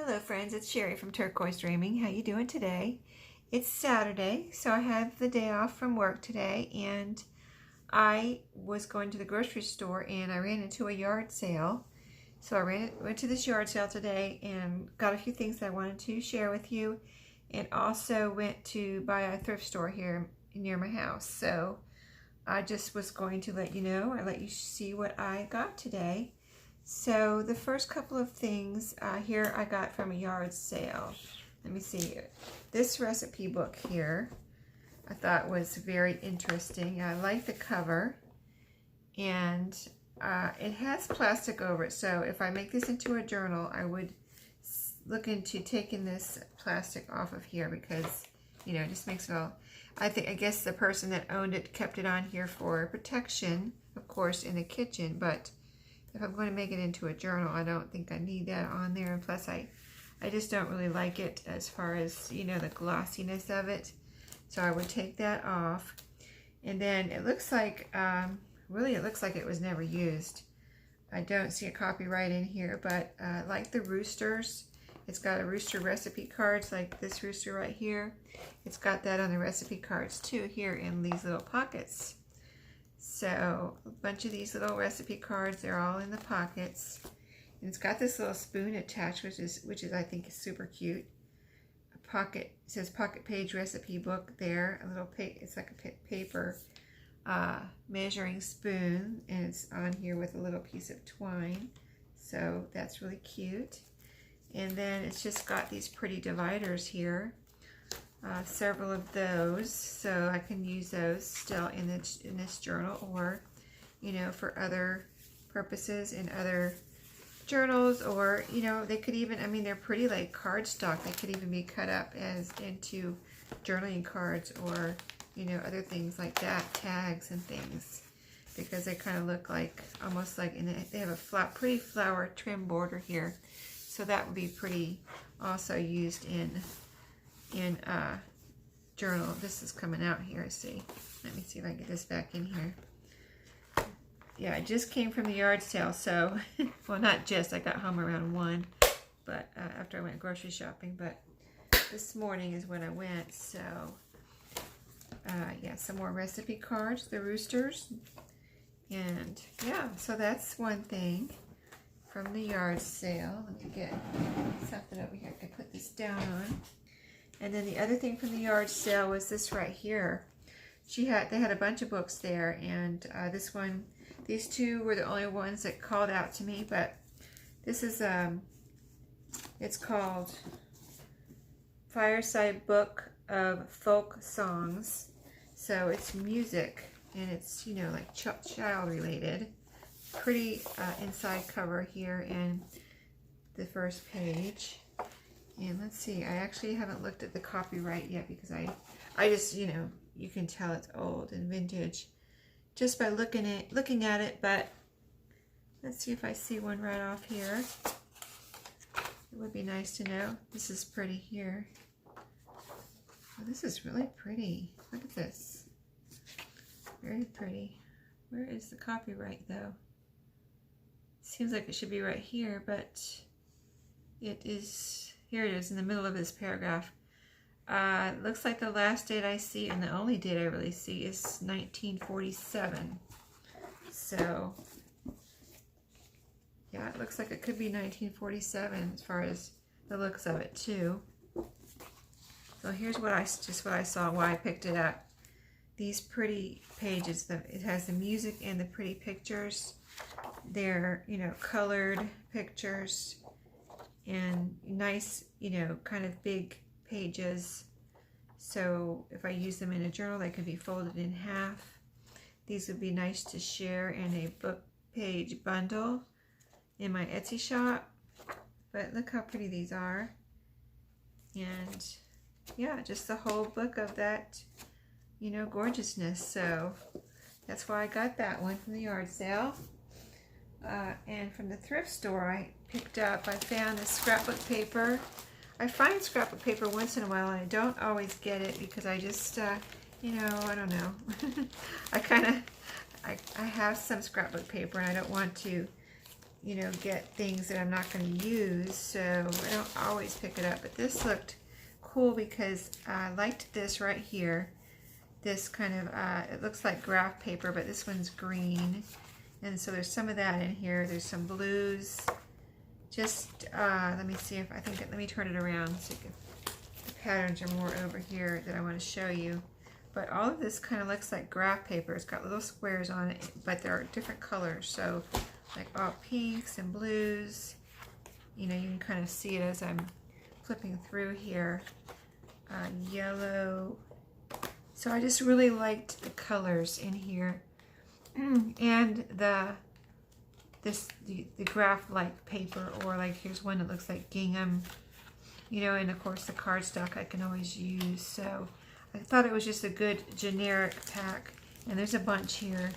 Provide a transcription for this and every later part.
Hello friends, it's Sherry from Turquoise Dreaming. How you doing today? It's Saturday, so I have the day off from work today, and I was going to the grocery store and I ran into a yard sale. So I went to this yard sale today and got a few things that I wanted to share with you, and also went to buy a thrift store here near my house. So I just was going to let you know, or let you see what I got today. So the first couple of things here I got from a yard sale. Let me see. This recipe book here I thought was very interesting. I like the cover, and it has plastic over it. So if I make this into a journal, I would look into taking this plastic off of here, because it just makes it all. I guess the person that owned it kept it on here for protection, of course, in the kitchen, but if I'm going to make it into a journal, I don't think I need that on there. And plus, I just don't really like it as far as, the glossiness of it. So I would take that off. And then it looks like, really it looks like it was never used. I don't see a copyright in here, but like the roosters, it's got a rooster recipe cards like this rooster right here. It's got that on the recipe cards too here in these little pockets. So a bunch of these little recipe cards, they're all in the pockets. And it's got this little spoon attached, which is I think is super cute. A pocket, it says pocket page recipe book there. A little it's like a paper measuring spoon, and it's on here with a little piece of twine. So that's really cute. And then it's just got these pretty dividers here. Several of those, so I can use those still in this journal, or for other purposes in other journals, or they could even, they're pretty like cardstock. They could even be cut up as into journaling cards, or other things like that, tags and things, because they kind of look like almost like they have a pretty flower trim border here, so that would be pretty also used in journal. This is coming out here. See, let me see if I can get this back in here. Yeah, I just came from the yard sale, so well, not just, I got home around 1, but after I went grocery shopping, but this morning is when I went. So yeah, some more recipe cards, the roosters, and yeah, so that's one thing from the yard sale. Let me get something over here I can put this down on. And then the other thing from the yard sale was this right here. They had a bunch of books there, and these two were the only ones that called out to me. But this is it's called Fireside Book of Folk Songs. So it's music, and it's like child related. Pretty inside cover here in the first page. And let's see, I actually haven't looked at the copyright yet, because I just, you can tell it's old and vintage just by looking at it. But let's see if I see one right off here. It would be nice to know. This is pretty here. Oh, this is really pretty. Look at this. Very pretty. Where is the copyright though? Seems like it should be right here, but it is. Here it is in the middle of this paragraph. Looks like the last date I see, and the only date I really see, is 1947. So, yeah, it looks like it could be 1947 as far as the looks of it too. So here's what I saw, why I picked it up. These pretty pages. It has the music and the pretty pictures. They're colored pictures. And nice, kind of big pages. So if I use them in a journal, they could be folded in half. These would be nice to share in a book page bundle in my Etsy shop. But look how pretty these are. And yeah, just the whole book of that, gorgeousness. So that's why I got that one from the yard sale. And from the thrift store, I found this scrapbook paper. I find scrapbook paper once in a while, and I don't always get it, because I just, I don't know. I have some scrapbook paper, and I don't want to you know, get things that I'm not going to use, so I don't always pick it up. But this looked cool because I liked this right here. This kind of, it looks like graph paper, but this one's green. And so there's some of that in here. There's some blues. Just, let me see if I think, let me turn it around so you can, the patterns are more over here that I want to show you. But all of this kind of looks like graph paper. It's got little squares on it, but there are different colors. So like all pinks and blues. You know, you can kind of see it as I'm flipping through here. Yellow. So I just really liked the colors in here. And the graph-like paper, or like here's one that looks like gingham, you know, and of course the cardstock I can always use. So I thought it was just a good generic pack, and there's a bunch here.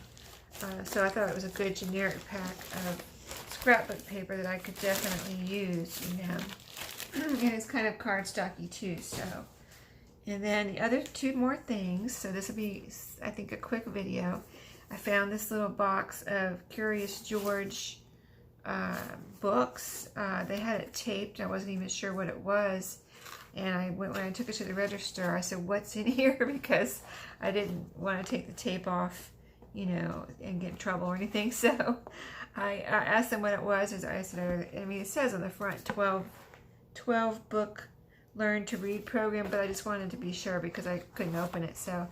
So I thought it was a good generic pack of scrapbook paper that I could definitely use, you know. And it's kind of cardstocky too, so. And then the other two more things, so this will be, I think, a quick video. I found this little box of Curious George books. They had it taped. I wasn't even sure what it was. And when I took it to the register, I said, what's in here? Because I didn't want to take the tape off, you know, and get in trouble or anything. So I asked them what it was. I said, I mean, it says on the front, 12 book Learn to Read program, but I just wanted to be sure because I couldn't open it. So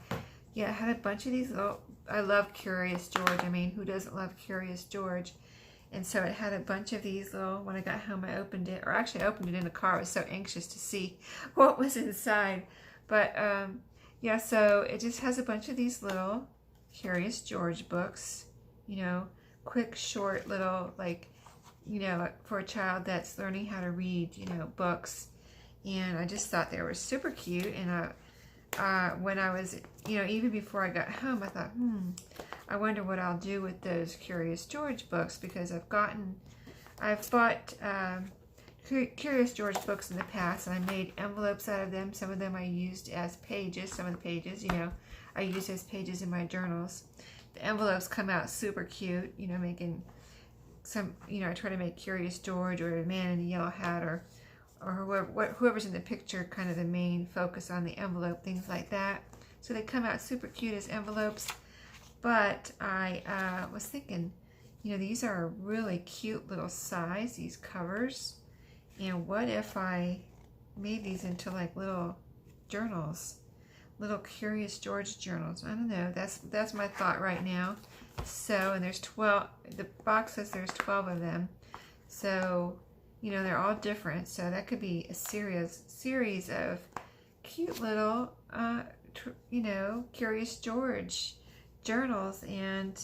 yeah, I had a bunch of these little, I love Curious George. I mean, who doesn't love Curious George? And so it had a bunch of these little, when I got home I opened it, or actually I opened it in the car. I was so anxious to see what was inside. But yeah, so it just has a bunch of these little Curious George books, you know, quick, short little, like, you know, for a child that's learning how to read, you know, books. And I just thought they were super cute. And when I was, you know, even before I got home, I thought, I wonder what I'll do with those Curious George books, because I've bought Curious George books in the past, and I made envelopes out of them. Some of them I used as pages. Some of the pages, you know, I used as pages in my journals. The envelopes come out super cute, you know, making some, you know, I try to make Curious George or a man in a yellow hat, or whoever's in the picture, kind of the main focus on the envelope, things like that. So they come out super cute as envelopes. But I was thinking, you know, these are a really cute little size, these covers. And what if I made these into like little journals, little Curious George journals? I don't know. That's my thought right now. So, and there's 12. The box says there's 12 of them. So, you know, they're all different. So that could be a series of cute little, you know, Curious George journals. And,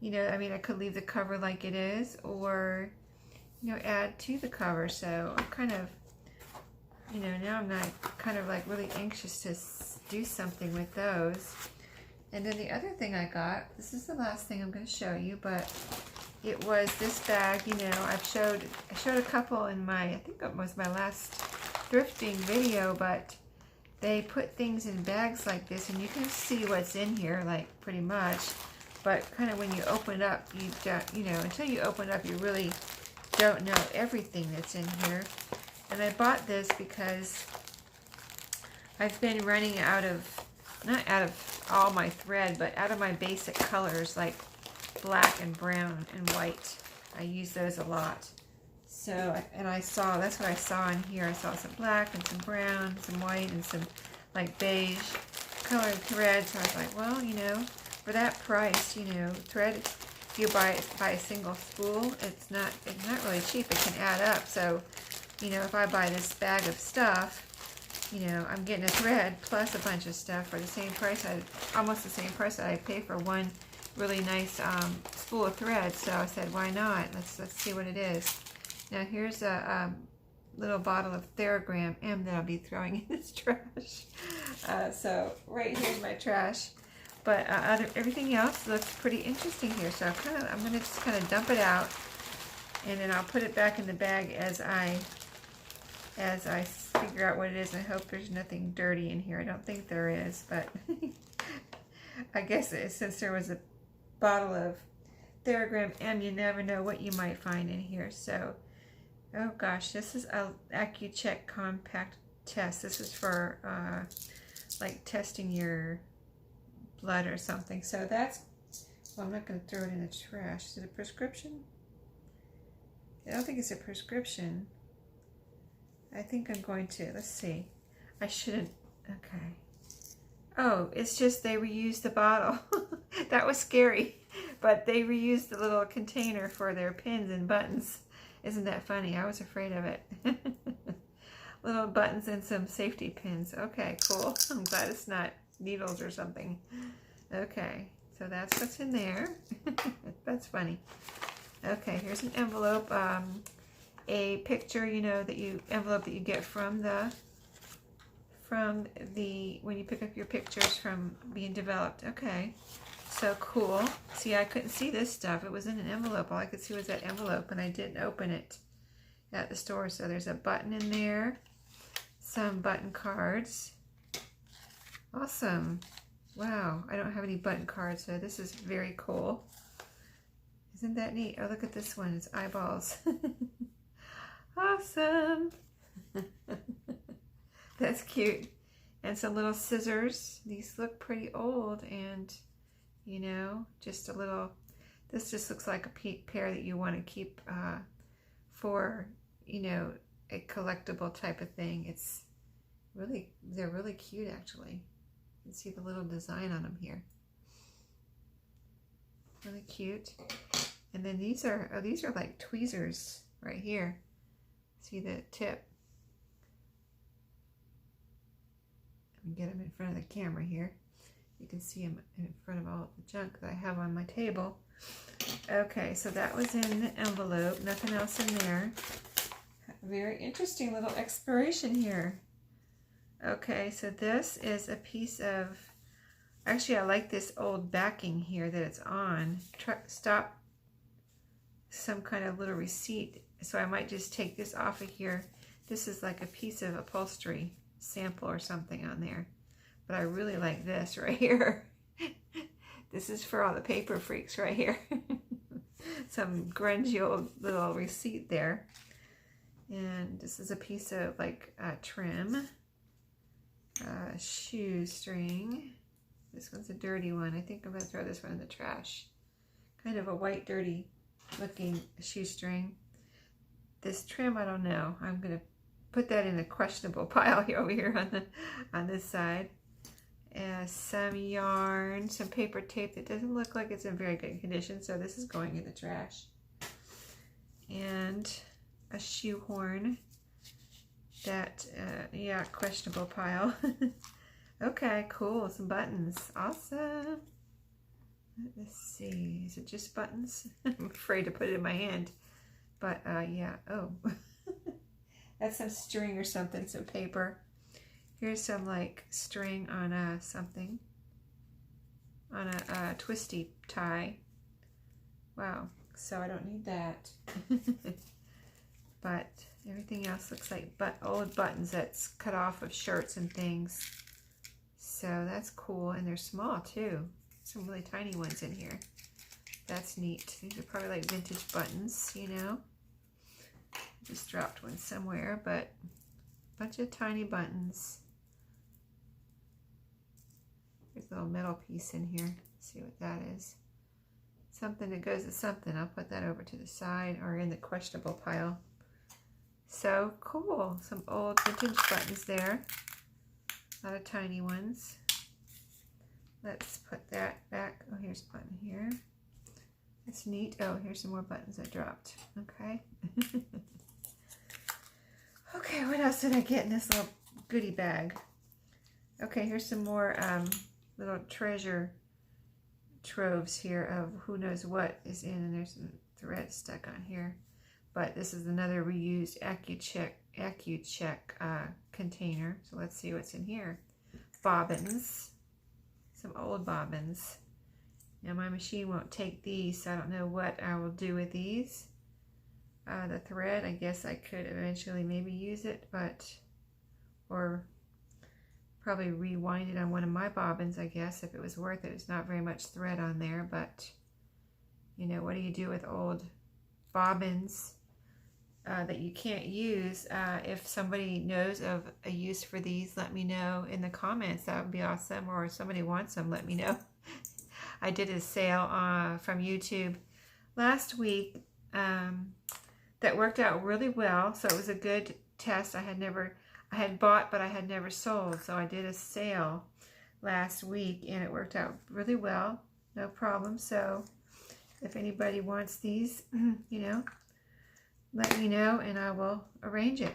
you know, I mean, I could leave the cover like it is, or, you know, add to the cover. So I'm kind of, you know, now I'm not kind of like really anxious to do something with those. And then the other thing I got, this is the last thing I'm going to show you, but it was this bag. You know, I showed a couple in my, I think it was my last thrifting video, but they put things in bags like this, and you can see what's in here, like, pretty much. But kind of when you open it up, you don't, you know, until you open it up, you really don't know everything that's in here. And I bought this because I've been running out of, not out of all my thread, but out of my basic colors, like black and brown and white. I use those a lot. So, and I saw, that's what I saw in here. I saw some black and some brown, some white, and some like beige colored thread. So I was like, well, you know, for that price, you know, thread, if you buy a single spool, it's not really cheap. It can add up. So, you know, if I buy this bag of stuff, you know, I'm getting a thread plus a bunch of stuff for the same price, almost the same price that I pay for one really nice spool of thread. So I said, why not? Let's see what it is. Now here's a little bottle of Theragram M that I'll be throwing in this trash. So right here's my trash. But everything else looks pretty interesting here. So I'm going to just kind of dump it out, and then I'll put it back in the bag as I figure out what it is. I hope there's nothing dirty in here. I don't think there is, but I guess since there was a bottle of Theragram M, you never know what you might find in here. So, oh gosh, this is a AccuCheck compact test. This is for like testing your blood or something. So that's, well, I'm not going to throw it in the trash. Is it a prescription? I don't think it's a prescription. I think I'm going to, let's see. I shouldn't, okay. Oh, it's just they reused the bottle. That was scary. But they reused the little container for their pins and buttons. Isn't that funny? I was afraid of it. Little buttons and some safety pins. Okay, cool. I'm glad it's not needles or something. Okay, so that's what's in there. That's funny. Okay, here's an envelope. A picture, you know, envelope that you get from the when you pick up your pictures from being developed. Okay, so cool. See, I couldn't see this stuff. It was in an envelope. All I could see was that envelope, and I didn't open it at the store. So there's a button in there, some button cards. Awesome. Wow, I don't have any button cards, so this is very cool. Isn't that neat? Oh, look at this one. It's eyeballs. Awesome. That's cute. And some little scissors. These look pretty old, and you know, just a little, this just looks like a pair that you want to keep for, you know, a collectible type of thing. It's really, they're really cute actually. You can see the little design on them here. Really cute. And then these are, oh, these are like tweezers right here. See the tip? Let me get them in front of the camera here. You can see them in front of all the junk that I have on my table. Okay, so that was in the envelope. Nothing else in there. Very interesting little exploration here. Okay, so this is a piece of, actually I like this old backing here that it's on. Stop, some kind of little receipt. So I might just take this off of here. This is like a piece of upholstery sample or something on there. But I really like this right here. This is for all the paper freaks right here. Some grungy old little receipt there. And this is a piece of like trim. Shoestring. This one's a dirty one. I think I'm going to throw this one in the trash. Kind of a white dirty looking shoestring. This trim, I don't know. I'm going to put that in a questionable pile here over here on this side. Some yarn, some paper tape that doesn't look like it's in very good condition, so this is going in the trash. And a shoehorn that, yeah, questionable pile. Okay, cool, some buttons, awesome. Let's see, is it just buttons? I'm afraid to put it in my hand, but yeah, oh. That's some string or something, some paper. Here's some like string on something, on a twisty tie. Wow, so I don't need that. But everything else looks like old buttons that's cut off of shirts and things. So that's cool, and they're small too. Some really tiny ones in here. That's neat. These are probably like vintage buttons, you know. Just dropped one somewhere, but a bunch of tiny buttons. There's a little metal piece in here. Let's see what that is. Something that goes to something. I'll put that over to the side or in the questionable pile. So cool. Some old vintage buttons there. A lot of tiny ones. Let's put that back. Oh, here's a button here. That's neat. Oh, here's some more buttons I dropped. Okay. Okay, what else did I get in this little goodie bag? Okay, here's some more little treasure troves here of who knows what is in, and there's some thread stuck on here. But this is another reused AccuCheck container. So let's see what's in here. Bobbins, some old bobbins. Now my machine won't take these, so I don't know what I will do with these. The thread, I guess I could eventually maybe use it, or probably rewind it on one of my bobbins, I guess, if it was worth it. It's not very much thread on there, but You know, what do you do with old bobbins that you can't use? If somebody knows of a use for these, let me know in the comments. That would be awesome. Or if somebody wants them, let me know. I did a sale from YouTube last week that worked out really well. So it was a good test. I had bought, but I had never sold. So I did a sale last week and it worked out really well. No problem. So if anybody wants these, you know, let me know and I will arrange it.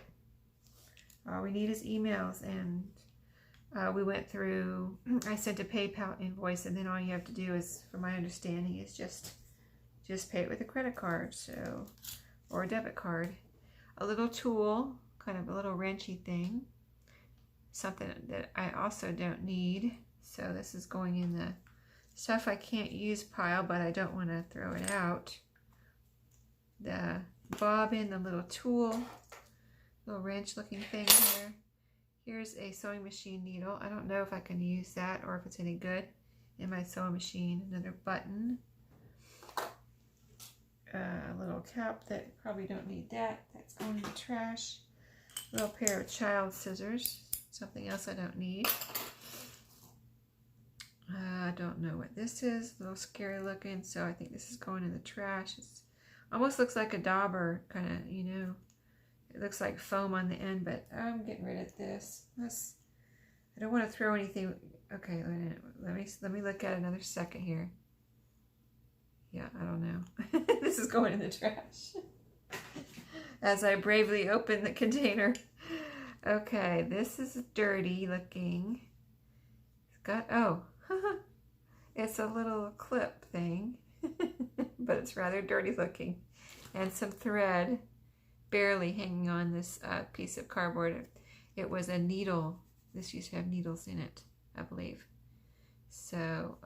All we need is emails, and we went through, I sent a PayPal invoice, and then all you have to do is, from my understanding, is just pay it with a credit card, so, or a debit card. A little tool, kind of a little wrenchy thing, something that I also don't need. So this is going in the stuff I can't use pile, but I don't want to throw it out. The bobbin, the little tool, little wrench looking thing here. Here's a sewing machine needle. I don't know if I can use that or if it's any good in my sewing machine. Another button. A little cap that probably don't need that. That's going in the trash. A little pair of child scissors. Something else I don't need. I don't know what this is. A little scary looking, so I think this is going in the trash. It almost looks like a dauber, kind of, you know. It looks like foam on the end, but I'm getting rid of this. I don't want to throw anything. Okay, let me look at another second here. Yeah, I don't know. This is going in the trash. As I bravely open the container. Okay, this is dirty looking. It's got, oh, it's a little clip thing, but it's rather dirty looking. And some thread barely hanging on this piece of cardboard. It was a needle. This used to have needles in it, I believe. So,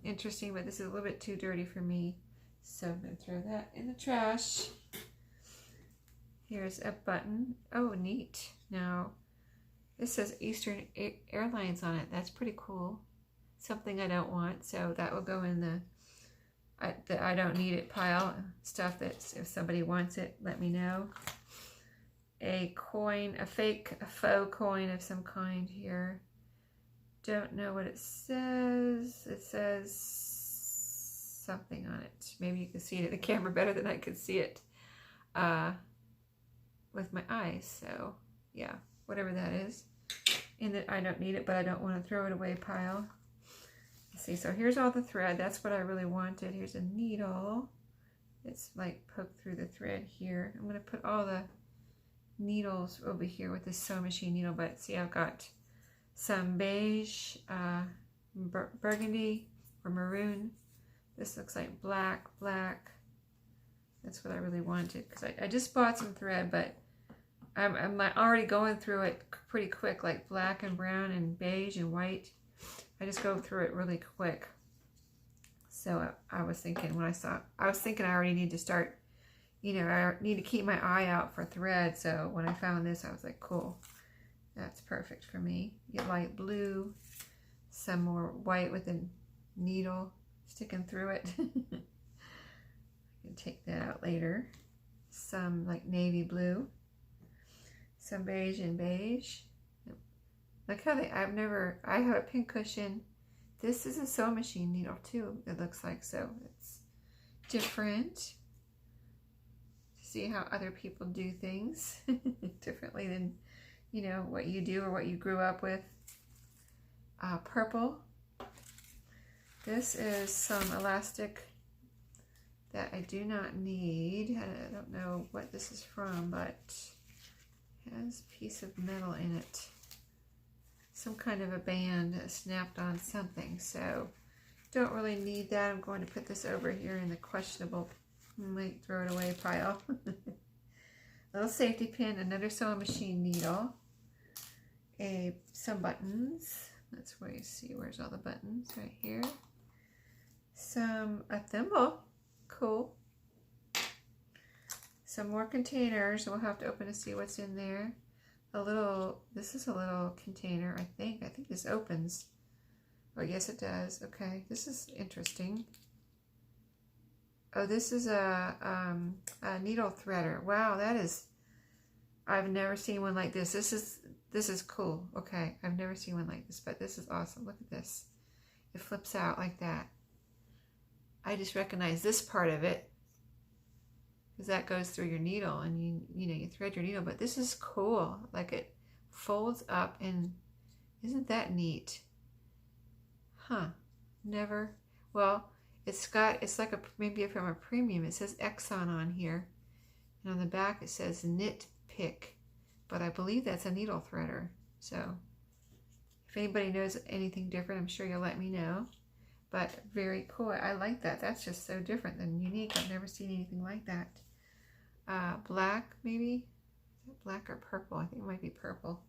interesting, but this is a little bit too dirty for me. So I'm going to throw that in the trash. Here's a button. Oh, neat. Now, this says Eastern Airlines on it. That's pretty cool. Something I don't want, so that will go in the I don't need it pile. Stuff that if somebody wants it, let me know. A coin, a faux coin of some kind here. Don't know what it says. It says something on it. Maybe you can see it in the camera better than I could see it with my eyes. So yeah, whatever that is. And that I don't need it, but I don't want to throw it away pile. See, so here's all the thread. That's what I really wanted. Here's a needle. It's like poked through the thread here. I'm going to put all the needles over here with this sewing machine needle, but see, I've got some beige, burgundy or maroon. This looks like black. That's what I really wanted, because I just bought some thread, but I'm already going through it pretty quick, like black and brown and beige and white. I just go through it really quick. So I was thinking I already need to start, you know, I need to keep my eye out for thread. So when I found this, I was like, cool, that's perfect for me. Get light blue, some more white with a needle sticking through it. I can take that out later. Some like navy blue, some beige and beige. Look how I have a pin cushion. This is a sewing machine needle too, it looks like, so it's different. See how other people do things differently than, you know, what you do or what you grew up with. Purple. This is some elastic that I do not need. I don't know what this is from, but it has a piece of metal in it. Some kind of a band that snapped on something, so don't really need that. I'm going to put this over here in the questionable, might throw it away pile. Little safety pin, another sewing machine needle, some buttons. That's where you see where's all the buttons, right here. A thimble, cool. Some more containers. We'll have to open to see what's in there. This is a little container, I think. I think this opens. Oh, yes, it does. Okay, this is interesting. Oh, this is a needle threader. Wow, that is, I've never seen one like this. This is cool. Okay, I've never seen one like this, but this is awesome. Look at this. It flips out like that. I just recognize this part of it because that goes through your needle and you thread your needle, but this is cool. Like it folds up, and isn't that neat? Huh. Never. Well, it's like maybe from a premium. It says Exxon on here, and on the back it says knit pick, but I believe that's a needle threader. So if anybody knows anything different, I'm sure you'll let me know. But very cool. I like that. That's just so different and unique. I've never seen anything like that. Black, maybe? Is that black or purple? I think it might be purple.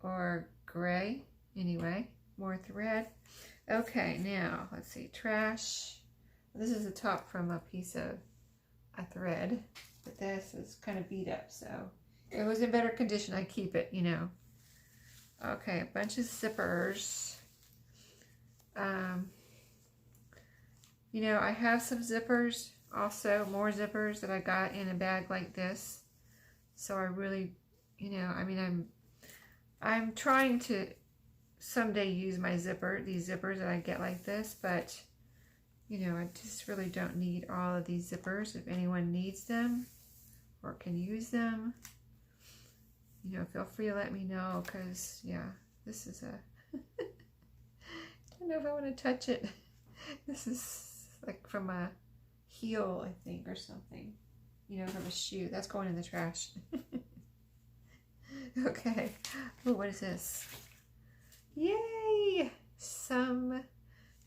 Or gray. Anyway, more thread. Okay, now, let's see. Trash. This is the top from a piece of a thread. But this is kind of beat up, so if it was in better condition, I'd keep it, you know. Okay, a bunch of zippers. You know, I have some zippers, also more zippers that I got in a bag like this. So I really, you know, I mean, I'm trying to someday use my these zippers that I get like this, but you know, I just really don't need all of these zippers. If anyone needs them or can use them, you know, feel free to let me know, because yeah, this is a I don't know if I want to touch it. This is like from a heel, I think, or something. You know, from a shoe. That's going in the trash. Okay. Oh, what is this? Yay! Some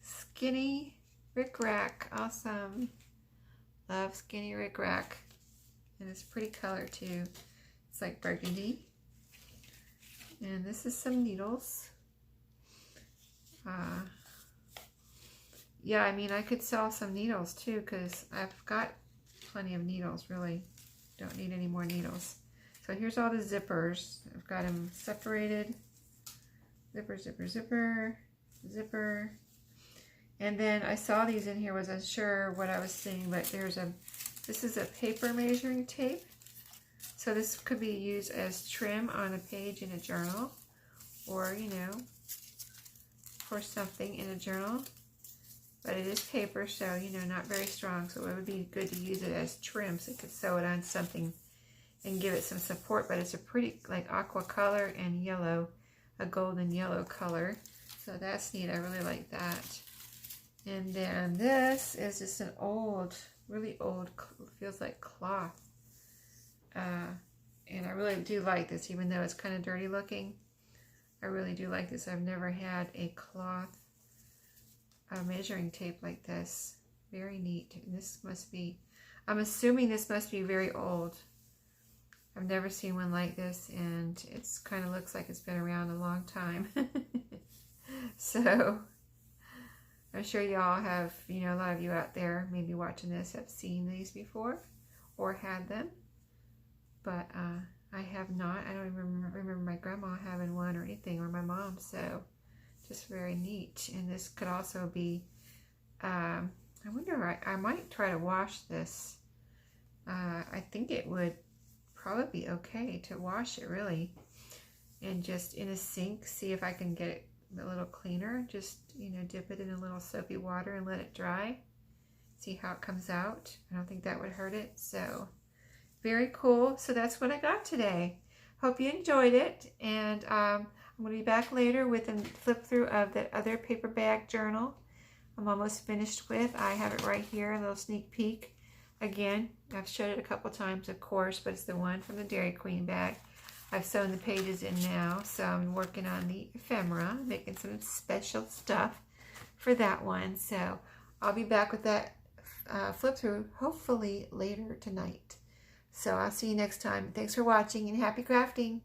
skinny rickrack. Awesome. Love skinny rickrack. And it's a pretty color too. It's like burgundy. And this is some needles. Yeah, I mean, I could sell some needles too, because I've got plenty of needles, really. Don't need any more needles. So here's all the zippers. I've got them separated. Zipper, zipper, zipper, zipper. And then I saw these in here, wasn't sure what I was seeing, but this is a paper measuring tape. So this could be used as trim on a page in a journal, or, you know, for something in a journal. But it is paper, so, you know, not very strong, so it would be good to use it as trim, so you could sew it on something and give it some support. But it's a pretty, like, aqua color and yellow, a golden yellow color, so that's neat. I really like that. And then this is just an old, really old, feels like cloth. And I really do like this, even though it's kind of dirty looking. I really do like this. I've never had a cloth measuring tape like this. Very neat. And this must be, I'm assuming this must be very old. I've never seen one like this, and it's kind of looks like it's been around a long time. So I'm sure y'all have, you know, a lot of you out there maybe watching this have seen these before or had them, but I have not. I don't even remember my grandma having one or anything, or my mom, so just very neat. And this could also be, I wonder, I might try to wash this. I think it would probably be okay to wash it, really, and just in a sink, see if I can get it a little cleaner. Just, you know, dip it in a little soapy water and let it dry, see how it comes out. I don't think that would hurt it. So very cool. So that's what I got today. Hope you enjoyed it, and I'm going to be back later with a flip through of the other paper bag journal I'm almost finished with. I have it right here, a little sneak peek. Again, I've showed it a couple times, of course, but it's the one from the Dairy Queen bag. I've sewn the pages in now, so I'm working on the ephemera, making some special stuff for that one. So I'll be back with that flip through hopefully later tonight. So I'll see you next time. Thanks for watching, and happy crafting.